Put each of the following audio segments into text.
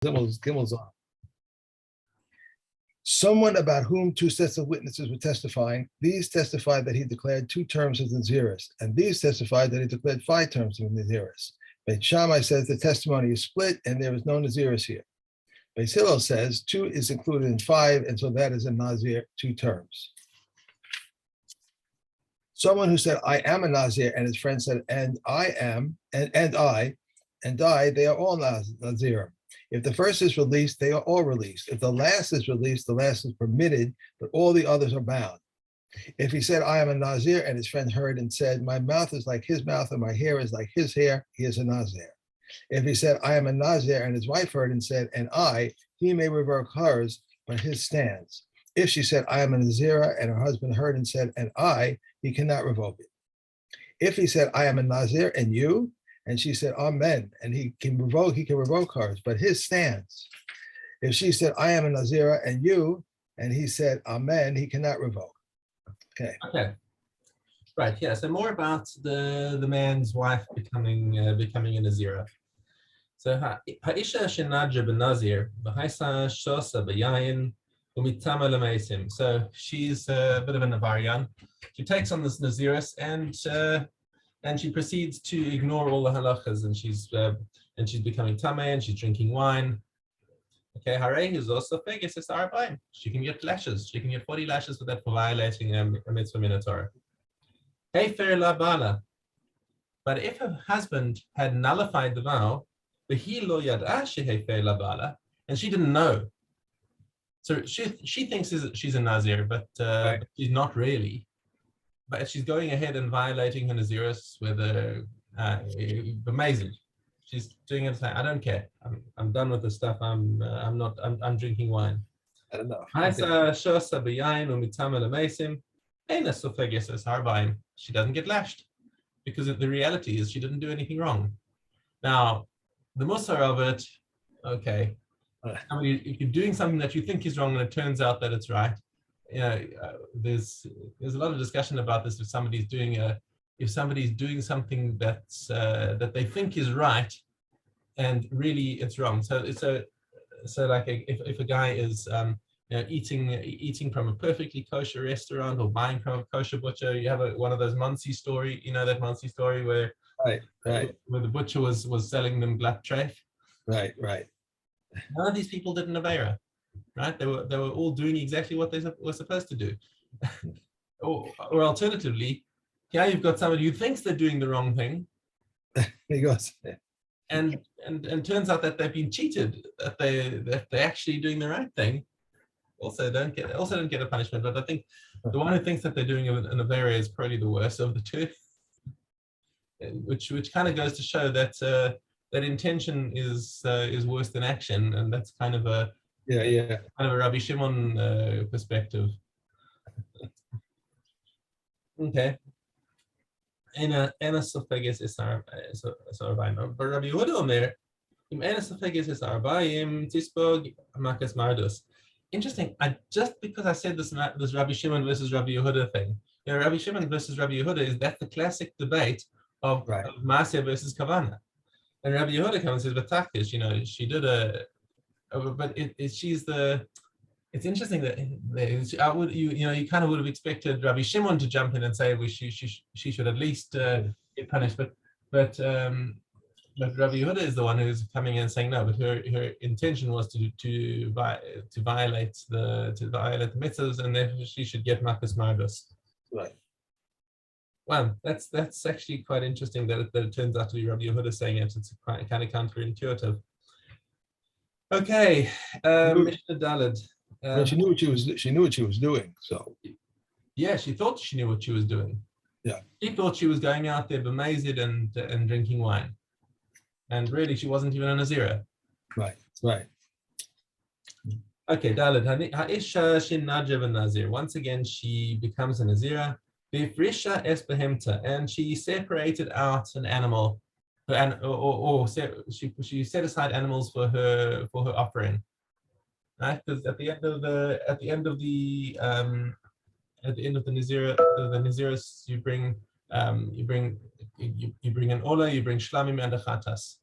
Gimmel's on. Someone about whom two sets of witnesses were testifying. These testified that he declared 2 terms of Naziris, and these testified that he declared 5 terms of Naziris. Beit Shammai says the testimony is split and there is no Naziris here. Beit Hillel says 2 is included in 5, and so that is a Nazir 2 terms. Someone who said, I am a Nazir, and his friend said, and I am, and I, they are all Nazir. If the first is released, they are all released. If the last is released, the last is permitted, but all the others are bound. If he said, I am a Nazir, and his friend heard and said, my mouth is like his mouth and my hair is like his hair, he is a Nazir. If he said, I am a Nazir, and his wife heard and said, and I, he may revoke hers, but his stands. If she said, I am a Nazira, and her husband heard and said, and I, he cannot revoke it. If he said, I am a Nazir, and you, and she said, Amen, and he can revoke hers, but his stands. If she said, I am a Nazira, and you, and he said, Amen, he cannot revoke. Okay. Right, yeah, so more about the man's wife becoming a Nazira. So Ha'isha shenadja b'Nazir, v'haisa shosa b'yayin, u'mitama l'meisim. So she's a bit of a Navarian. She takes on this Naziris and she proceeds to ignore all the halachas, and she's becoming tameh, and she's drinking wine. Okay, Harei is also figures is arba'im. She can get lashes. She can get 40 lashes for that, for violating a mitzvah min Torah. Hey, fair la bala. But if her husband had nullified the vow, v'hi lo yad'a she'hei fair la bala, and she didn't know. So she thinks she's a Nazir, but she's not really. But she's going ahead and violating her Naziris with amazing. She's doing it saying, I don't care. I'm done with this stuff. I'm drinking wine. I don't know. She doesn't get lashed because the reality is she didn't do anything wrong. Now, the musar of it, okay. If you're doing something that you think is wrong and it turns out that it's right, you know, there's a lot of discussion about this. If somebody's doing something that's that they think is right, and really it's wrong. So like if a guy is eating from a perfectly kosher restaurant or buying from a kosher butcher, you have one of those Muncie story. You know that Muncie story where where the butcher was selling them glatt treif. Right. None of these people did an avera. Right, they were all doing exactly what they were supposed to do, or alternatively, here you've got somebody who thinks they're doing the wrong thing, and turns out that they've been cheated, that they're actually doing the right thing. Also don't get a punishment, but I think the one who thinks that they're doing an avera is probably the worst of the two, which kind of goes to show that that intention is worse than action, and that's kind of a kind of a Rabbi Shimon perspective. Okay. Ena sofeges is arba'im. But Rabbi Yehuda Omer, im ena sofeges is arba'im tispog makas mardus. Interesting. Because I said this Rabbi Shimon versus Rabbi Yehuda thing. You know, Rabbi Shimon versus Rabbi Yehuda is that the classic debate of Masya versus Kavana. And Rabbi Yehuda comes and says, but Takish, you know, she did but it's interesting that you kind of would have expected Rabbi Shimon to jump in and say, well, she should at least get punished, but Rabbi Yehuda is the one who's coming in and saying no, but her intention was to violate the mitzvahs, and therefore she should get makas mardus. Right. Well, that's actually quite interesting that it turns out to be Rabbi Yehuda saying it. It's kind of counterintuitive. Okay, Mishna Daled. She knew what she was doing. So yeah, she thought she knew what she was doing. Yeah, she thought she was going out there b'mezid and drinking wine, and really she wasn't even a Nazira. Right. Okay, Daled. Ha'isha shenadja b'Nazir. Once again, she becomes a Nazira. V'ifrisha es behemta, and she separated out an animal. She set aside animals for her offering, right? Because at the end of the Naziris, you bring an ola, you bring shlamim and a chatas.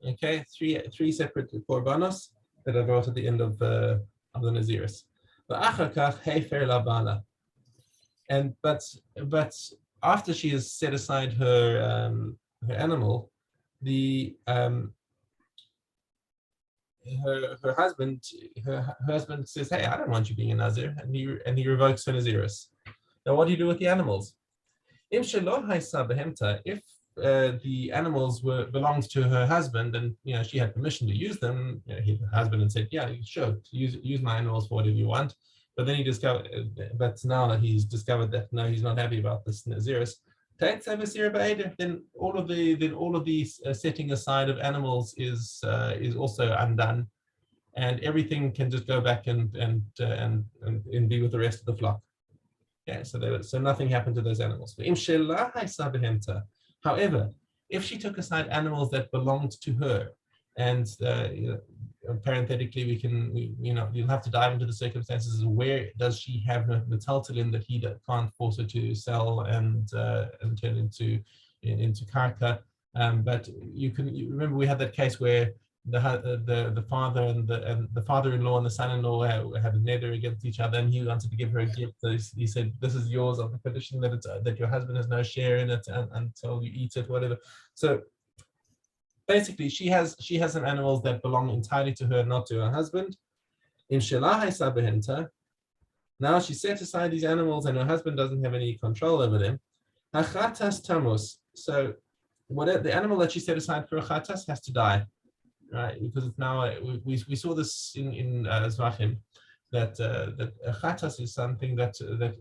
Okay, three separate korbanos that are brought at the end of the Naziris. And but after she has set aside her animal, the her husband says, "Hey, I don't want you being a Nazir," and he revokes her Naziris. Now, what do you do with the animals? If the animals belonged to her husband, and she had permission to use them, her husband had said, "Yeah, sure, use my animals for whatever you want." But then but now that he's discovered that no, he's not happy about this Naziris, then all of the setting aside of animals is also undone, and everything can just go back and be with the rest of the flock. Yeah, so nothing happened to those animals. However, if she took aside animals that belonged to her, and parenthetically, you'll have to dive into the circumstances of where does she have metaltalin that he can't force her to sell and turn into karka. But you remember we had that case where the father and the father-in-law and the son-in-law had a nether against each other, and he wanted to give her a gift. So he said, "This is yours on the condition that your husband has no share in it until you eat it, whatever." So basically, she has some animals that belong entirely to her, not to her husband. Now she set aside these animals, and her husband doesn't have any control over them. Hachatas tamus. So whatever the animal that she set aside for a chatas has to die. Right, because it's now we saw this in Zvachim that a chatas is something that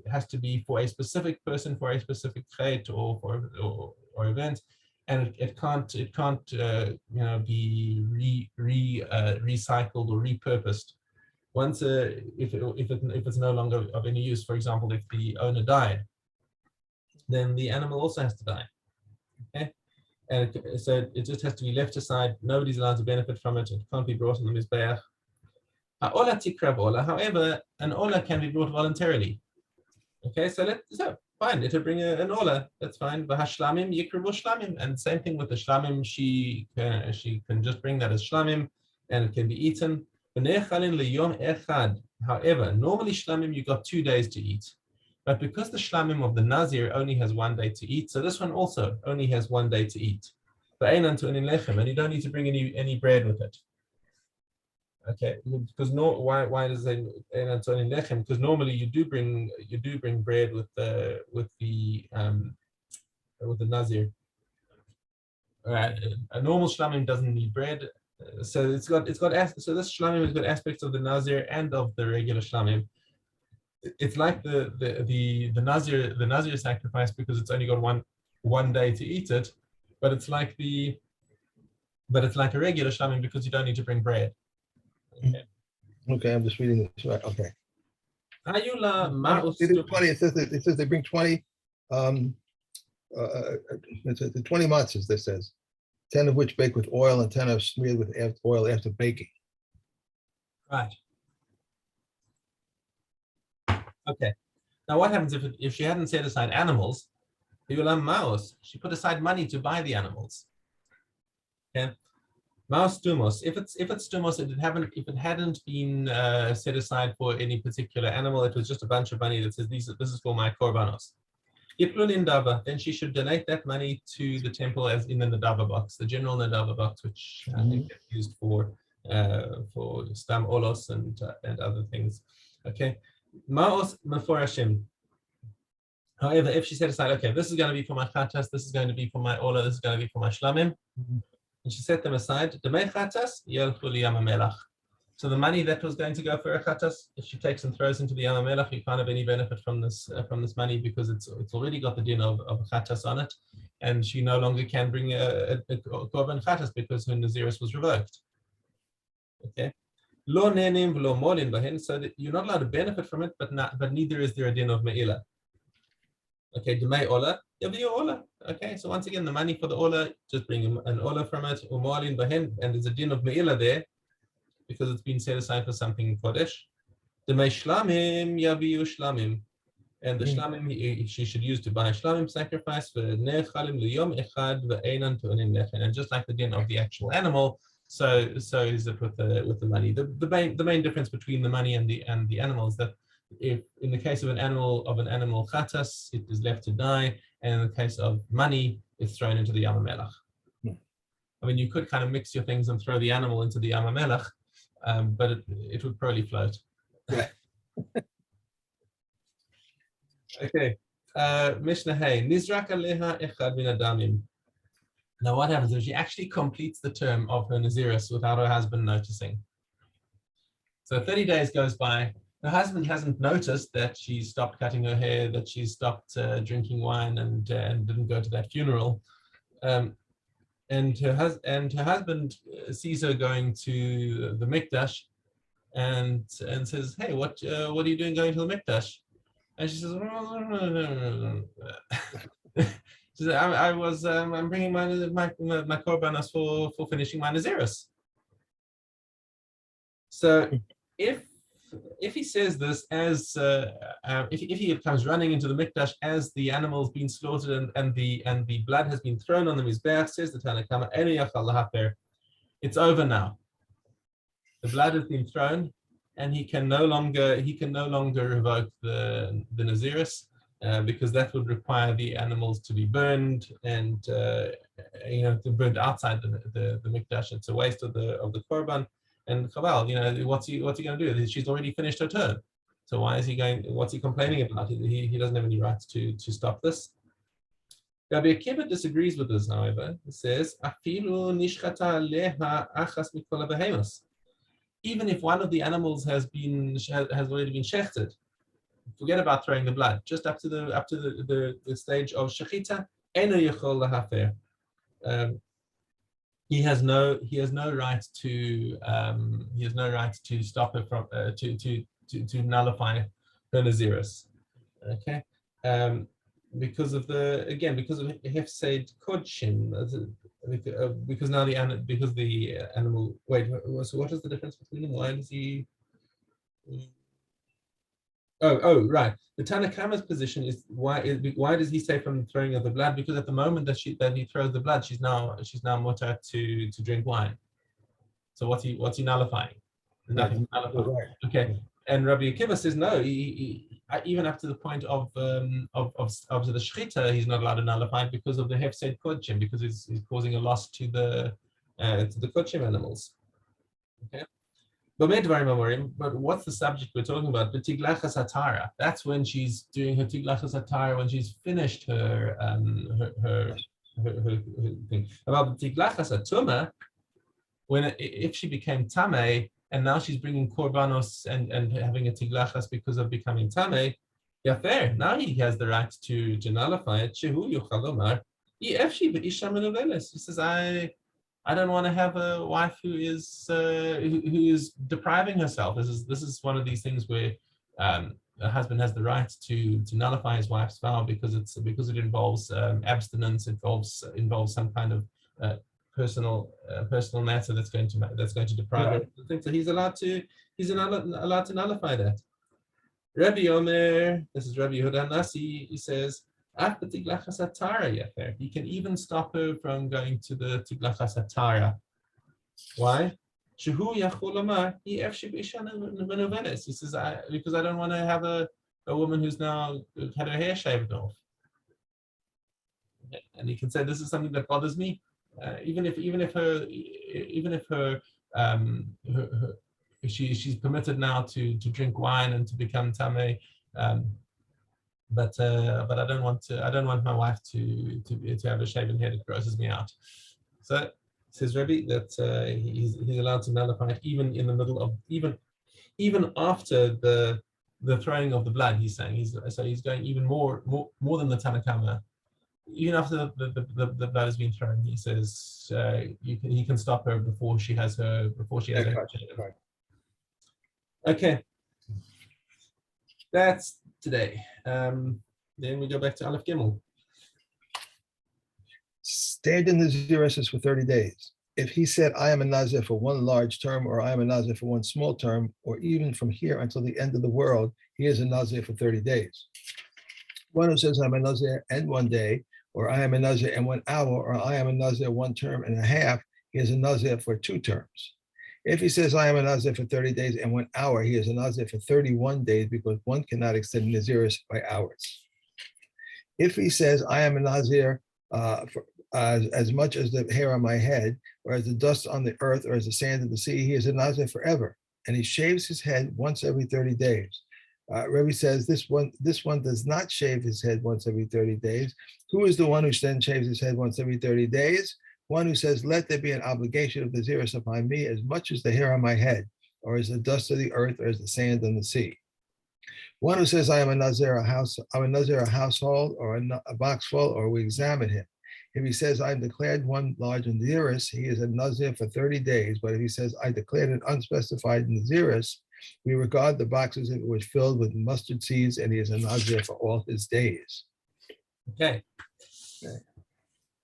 has to be for a specific person, for a specific trait or event, and it can't be recycled or repurposed. Once if it's no longer of any use, for example, if the owner died, then the animal also has to die. Okay. And so it just has to be left aside. Nobody's allowed to benefit from it. It can't be brought on the mizbeach. However, an ola can be brought voluntarily. Okay, so fine. Let her bring an ola. That's fine. And same thing with the shlamim. She can just bring that as shlamim, and it can be eaten. However, normally shlamim you got 2 days to eat. But because the shlamim of the Nazir only has 1 day to eat, so this one also only has 1 day to eat. And you don't need to bring any bread with it. Okay, because why does it say because normally you do bring bread with the Nazir. A normal shlamim doesn't need bread, so this shlamim has got aspects of the Nazir and of the regular shlamim. It's like the Nazir sacrifice because it's only got one day to eat it, but it's like a regular shlamim because you don't need to bring bread. Okay, I'm just reading this right. Okay. Ayula it says they bring 20 the 20 matzahs, this says, 10 of which bake with oil and 10 are smeared with oil after baking. Right. Okay. Now, what happens if she hadn't set aside animals? She put aside money to buy the animals. Okay. Maus stumos. If it's stumos, if it hadn't been set aside for any particular animal, it was just a bunch of money that says this is for my korbanos. Then she should donate that money to the temple as in the nadava box, the general nadava box, which I think is used for stam olos and other things. Okay. Maos meforashim. However, if she set aside, okay, this is going to be for my chatas, this is going to be for my ola, this is going to be for my shlamim, and she set them aside, so the money that was going to go for a chatas, if she takes and throws into the Yam HaMelach, you can't have any benefit from this money because it's already got the din of chatas on it, and she no longer can bring a korban chatas because her naziris was revoked. Okay. Lo nenim v'lo molin bahin, so that you're not allowed to benefit from it, but neither is there a din of me'ila. Okay, demay ola, yaviu ola. Okay, so once again, the money for the ola, just bring an ola from it, molin bahin, and there's a din of me'ila there because it's been set aside for something kodesh. Demay shlamim yaviu shlamim. And the shlamim she should use to buy shlamim sacrifice for nechalim liyom echad ve'enan tu'anim nechen. And just like the din of the actual animal, so is it with the money. The main difference between the money and the animal is that if in the case of an animal chatas, it is left to die, and in the case of money, it's thrown into the Yam HaMelech. I mean, you could kind of mix your things and throw the animal into the Yam HaMelech, but it would probably float. Right. Okay. Mishna Hey, Nizrak Aleha Echad Min Adamim. Now, what happens if she actually completes the term of her Nazirus without her husband noticing? So 30 days goes by. Her husband hasn't noticed that she stopped cutting her hair, that she stopped drinking wine, and didn't go to that funeral. And her husband sees her going to the Mikdash, and says, "Hey, what are you doing going to the Mikdash?" And she says, she said, I'm bringing my korbanos for finishing my Nazirus. So if he says this as if he comes running into the mikdash as the animal's been slaughtered and the blood has been thrown on the mizbeach, says the Tanna Kama, it's over now. The blood has been thrown, and he can no longer revoke the Nazirus, because that would require the animals to be burned and burned outside the mikdash. It's a waste of the korban. And Chaval, what's he going to do? She's already finished her term. So why is he going? What's he complaining about? He doesn't have any rights to stop this. Rabbi Akiva disagrees with this, however. He says, "Afilu nishchata leha achas mikol habehemus." Even if one of the animals has already been shechted, forget about throwing the blood. Just up to the stage of shechita, eno yechol lahafer. He has no right to stop her from to nullify her Nazirus. Okay, because of hefsed kodshim, because now the animal. Wait, so what is the difference between them? Why does he? Oh, right. The Tanna Kama's position is why does he say from the throwing of the blood? Because at the moment that he throws the blood, she's now mutter to drink wine. So what's he nullifying? Nothing nullifying. Right. Okay. And Rabbi Akiva says no. He even up to the point of the shechita, he's not allowed to nullify it because of the hefsed kodshim, because he's causing a loss to the kodshim animals. Okay. But what's the subject we're talking about? The tiglachas hatara. That's when she's doing her tiglachas hatara, when she's finished her thing. About the tiglachas hatuma, if she became tamei and now she's bringing korbanos and having a tiglachas because of becoming tamei, yeah, fair. Now he has the right to nullify it. Shehu yuchal lomar, yefshi be'isha menuveles. He says, I don't want to have a wife who is depriving herself. This is one of these things where a husband has the right to nullify his wife's vow because it involves abstinence, involves some kind of personal matter that's going to deprive her. So he's allowed to nullify that. Rabbi Omer, this is Rabbi Yehuda Nasi, he says, he can even stop her from going to the tiglachas hatara. Why? He says, because I don't want to have a woman who's now had her hair shaved off. And he can say, this is something that bothers me. Even if she's permitted now to drink wine and to become tamei. But I don't want my wife to have a shaven head. It grosses me out. So says Rebbe that he's allowed to nullify it even in the middle of even after the throwing of the blood. He's saying he's going even more than the Tanna Kama. Even after the blood has been thrown, he says he can stop her before she has her hair shaved. Okay, that's today. Then we go back to Aleph Gimel. Stayed in the Nazirus for 30 days. If he said, I am a Nazir for one large term, or I am a Nazir for one small term, or even from here until the end of the world, he is a Nazir for 30 days. One who says, I'm a Nazir and 1 day, or I am a Nazir and 1 hour, or I am a Nazir 1 term and a half, he is a Nazir for 2 terms. If he says, I am a Nazir for 30 days and 1 hour, he is a Nazir for 31 days because one cannot extend Nazirus by hours. If he says, I am a Nazir as much as the hair on my head, or as the dust on the earth, or as the sand of the sea, he is a Nazir forever. And he shaves his head once every 30 days. Rebbe says this one does not shave his head once every 30 days. Who is the one who then shaves his head once every 30 days? One who says, let there be an obligation of Nazirus upon me as much as the hair on my head, or as the dust of the earth, or as the sand on the sea. One who says, I am a Nazir, I'm a Nazir, a household, or a box full, or we examine him. If he says, I declared one large Nazirus, he is a Nazir for 30 days. But if he says, I declared an unspecified Nazirus, we regard the box as if it was filled with mustard seeds, and he is a Nazir for all his days. Okay.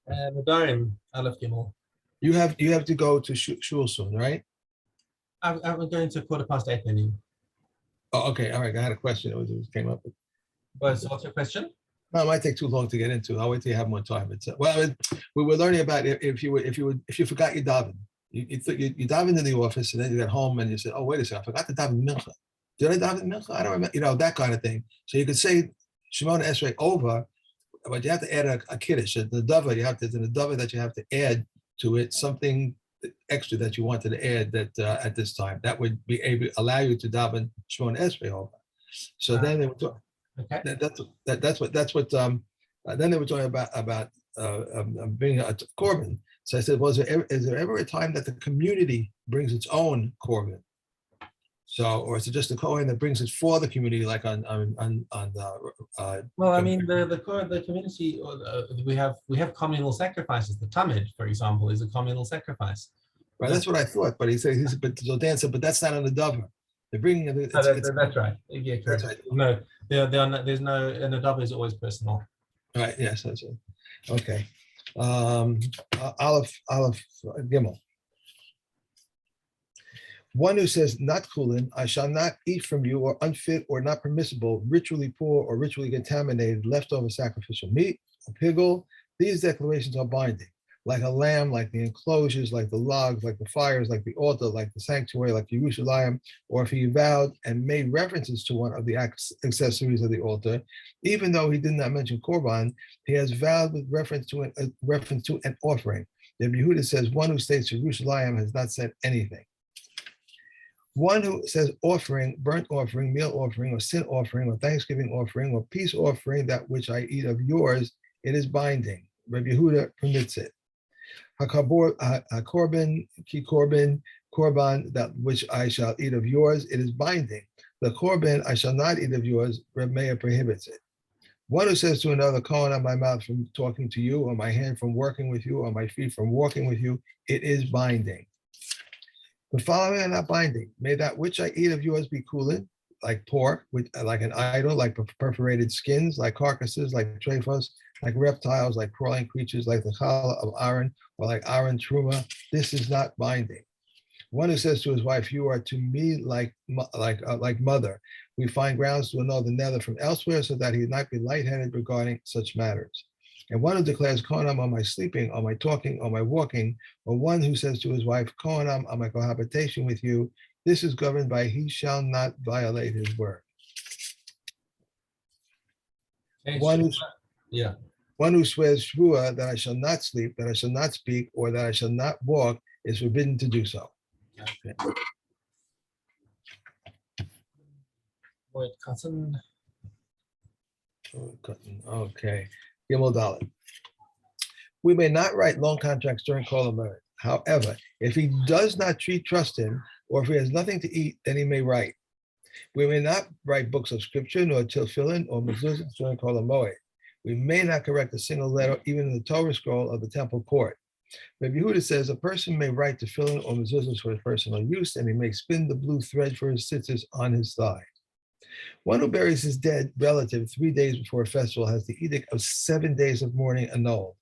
Nadarim, Aleph Gimel. You have to go to shul soon, right? I'm going to 8:15 meeting. Oh, okay. All right. I had a question. It came up. What's your question? No, it might take too long to get into. I'll wait till you have more time. We were learning about if you forgot your daven. You davened in the office and then you got home and you said, oh, wait a second, I forgot to daven mincha. Did I daven mincha? I don't remember, that kind of thing. So you could say Shemona Esrei over, but you have to add a kiddush. The dava, there's a dava that you have to add to it, something extra that you wanted to add that at this time. That would allow you to daven Shemona Esrei over. So then they were talking. Okay. That's what. Then they were talking about being a korban. So I said, well, is there ever a time that the community brings its own korban? So, or is it just the Kohen that brings it for the community, like on well, I mean, the community, we have communal sacrifices. The Tamid, for example, is a communal sacrifice. Right, that's what I thought. But but Dan said, but that's not on the davar. They're bringing it. That's right. Yeah, correct. That's right. No, there's no, and the davar is always personal. Right. Yes, that's it. Okay. Aleph Gimel. One who says, not kulin, I shall not eat from you, or unfit or not permissible, ritually poor or ritually contaminated, leftover sacrificial meat, a pigel. These declarations are binding. Like a lamb, like the enclosures, like the logs, like the fires, like the altar, like the sanctuary, like Yerushalayim, or if he vowed and made references to one of the accessories of the altar, even though he did not mention korban, he has vowed with reference to an offering. The Yehuda says, one who states Yerushalayim has not said anything. One who says offering, burnt offering, meal offering, or sin offering, or thanksgiving offering, or peace offering, that which I eat of yours, it is binding. Rabbi Yehuda permits it. Korban, that which I shall eat of yours, it is binding. The korban, I shall not eat of yours, Reb Meir prohibits it. One who says to another, Kohen, on my mouth from talking to you, or my hand from working with you, or my feet from walking with you, it is binding. The following are not binding. May that which I eat of yours be kulin, like pork, like an idol, like perforated skins, like carcasses, like trephos, like reptiles, like crawling creatures, like the challah of Aaron, or like Aaron Truma. This is not binding. One who says to his wife, you are to me like mother. We find grounds to annul the nether from elsewhere so that he not be lightheaded regarding such matters. And one who declares Kohanam on my sleeping, on my talking, on my walking, or one who says to his wife, Kohanam on my cohabitation with you, this is governed by he shall not violate his word. One who swears shvua that I shall not sleep, that I shall not speak, or that I shall not walk is forbidden to do so. Okay. Okay. Gimel Dalet. We may not write loan contracts during Kol HaMoed. However, if he does not trust him, or if he has nothing to eat, then he may write. We may not write books of scripture, nor tefillin or mezuzahs during Kol HaMoed. We may not correct a single letter, even in the Torah scroll of the temple court. Rabbi Yehuda says a person may write tefillin or mezuzahs for his personal use, and he may spin the blue thread for his tzitzis on his thigh. One who buries his dead relative 3 days before a festival has the edict of 7 days of mourning annulled.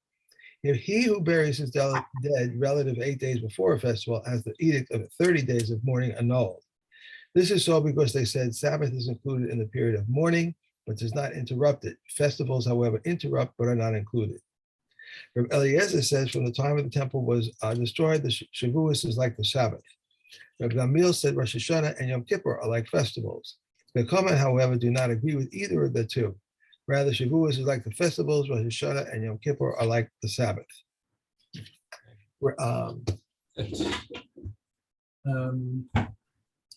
If he who buries his dead relative 8 days before a festival has the edict of 30 days of mourning annulled. This is so because they said Sabbath is included in the period of mourning, but does not interrupt it. Festivals, however, interrupt but are not included. Rabbi Eliezer says from the time of the temple was destroyed, the Shavuos is like the Sabbath. Rabbi Gamliel said Rosh Hashanah and Yom Kippur are like festivals. The Comment, however, do not agree with either of the two. Rather, Shavuos is like the festivals, Rosh Hashanah and Yom Kippur are like the Sabbath.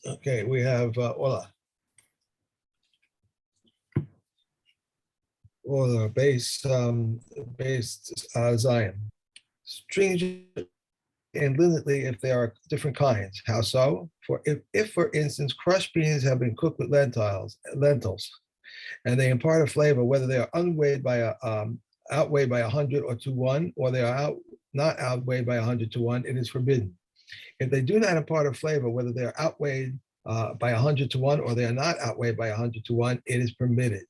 Okay, we have Ola. Ola, base Zion. Stringent and limited if they are different kinds. How so? For if for instance, crushed beans have been cooked with lentils, and they impart a flavor, whether they are outweighed by 100 or to 1, or they are not outweighed by 100 to 1, it is forbidden. If they do not impart a flavor, whether they are outweighed by 100 to 1, or they are not outweighed by 100 to 1, it is permitted.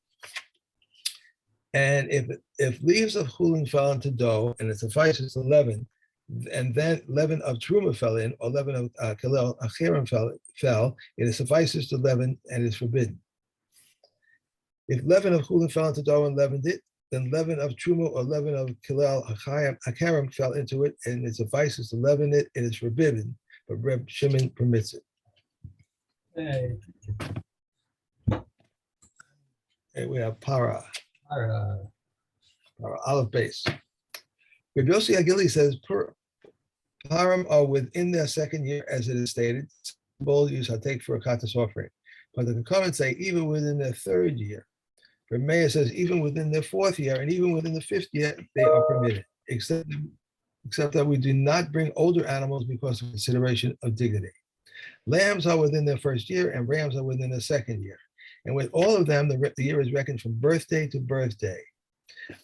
And if leaves of chulin fell into dough, and it suffices to leaven, and then leaven of truma fell in, or leaven of kalel achirim fell, it suffices to leaven and is forbidden. If leaven of chulin fell into dough and leavened it, then leaven of truma or leaven of kalel achirim fell into it, and it suffices to leaven it, it is forbidden, but Reb Shimon permits it. Hey. Okay, we have para olive base. Rabbi Yossi Agili says param are within their second year, as it is stated. Bowl use I take for a katas offering, but the comments say even within their third year. Rabbi Meir says even within their fourth year and even within the fifth year they are permitted, except that we do not bring older animals because of consideration of dignity. Lambs are within their first year and rams are within their second year. And with all of them, the year is reckoned from birthday to birthday.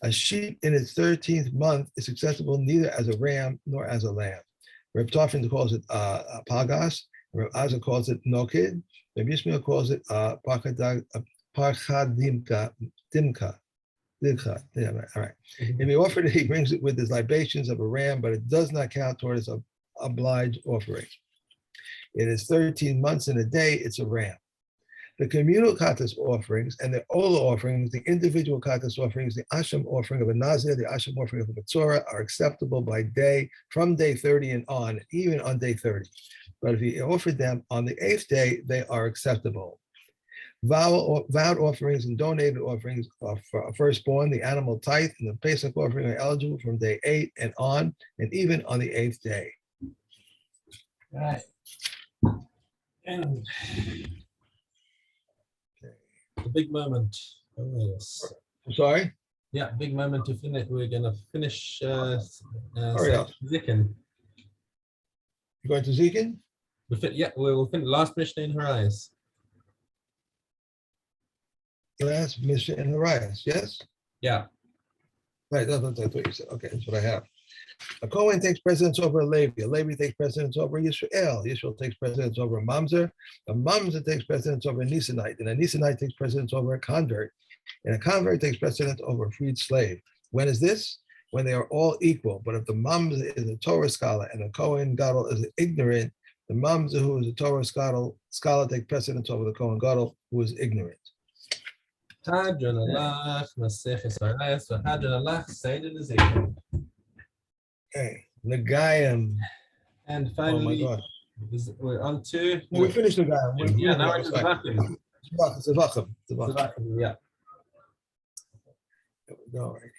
A sheep in its 13th month is acceptable neither as a ram nor as a lamb. Reb Tarfon calls it pagas. Reb Azar calls it nokid. Reb Yishmael calls it parchadimka. Yeah, all right. If he offered it, he brings it with his libations of a ram, but it does not count towards an obliged offering. It is 13 months in a day, it's a ram. The communal katas offerings and the ola offerings, the individual katas offerings, the asham offering of a nazir, the asham offering of a tzora are acceptable by day, from day 30 and on, even on day 30. But if he offered them on the 8th day, they are acceptable. Vowed offerings and donated offerings of firstborn, the animal tithe, and the Pesach offering are eligible from day 8 and on, and even on the 8th day. All right. And the big moment. Oh, yes. I'm sorry? Yeah, big moment to finish. We're going to finish Hurry up. Zikin. You going to Zikin? We'll finish last Mishna in her eyes. Last Mishna in Harias, yes? Yeah. Right, that's what you said. Okay, that's what I have. A Kohen takes precedence over a Levi. A Levi takes precedence over a Yisrael. Yisrael takes precedence over a Mamzer. A Mamzer takes precedence over a Nisanite. And a Nisanite takes precedence over a convert. And a convert takes precedence over a freed slave. When is this? When they are all equal. But if the Mamzer is a Torah scholar and the Kohen Gadol is ignorant, the Mamzer who is a Torah scholar takes precedence over the Kohen Gadol who is ignorant. Hadron Allah, Maseches Harayas, Hadron Allah, Seder Nazir. Okay, Nagayim. And finally, oh my God. We're on to. No, we finished Nagayim. Yeah, now we're to Zavachim. Zavachim. Yeah. There we go right here.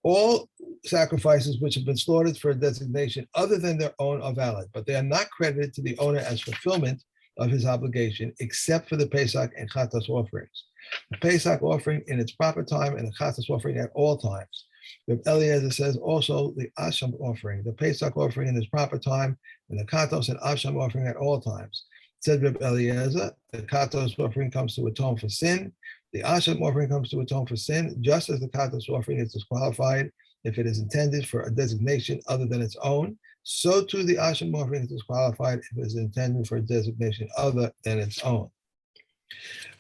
All sacrifices which have been slaughtered for a designation other than their own are valid, but they are not credited to the owner as fulfillment of his obligation, except for the Pesach and Chatas offerings. The Pesach offering in its proper time and the Chatas offering at all times. Reb Eliezer says also the Asham offering, the Pesach offering in its proper time, and the Chatos and Asham offering at all times. Said Reb Eliezer, the Chatos offering comes to atone for sin. The Asham offering comes to atone for sin, just as the Chatos offering is disqualified if it is intended for a designation other than its own. So too the Asham offering is disqualified if it is intended for a designation other than its own.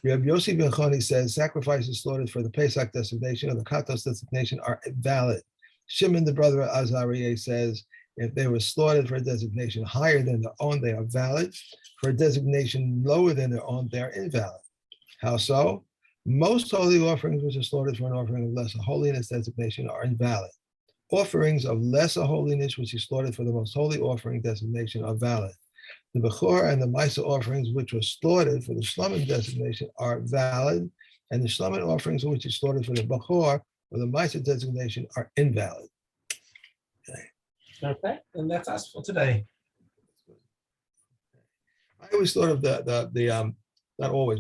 Rabbi Yossi ben Choni says sacrifices slaughtered for the Pesach designation or the Chatos designation are valid. Shimon, the brother of Azariah, says If they were slaughtered for a designation higher than their own, they are valid. For a designation lower than their own, they are invalid. How so? Most holy offerings which are slaughtered for an offering of lesser holiness designation are invalid. Offerings of lesser holiness which are slaughtered for the most holy offering designation are valid. The Bechor and the Misa offerings which were slaughtered for the Shlomim designation are valid, and the Shlomim offerings which are slaughtered for the Bechor or the Misa designation are invalid. Okay, and that's us for today. I always thought of the not always,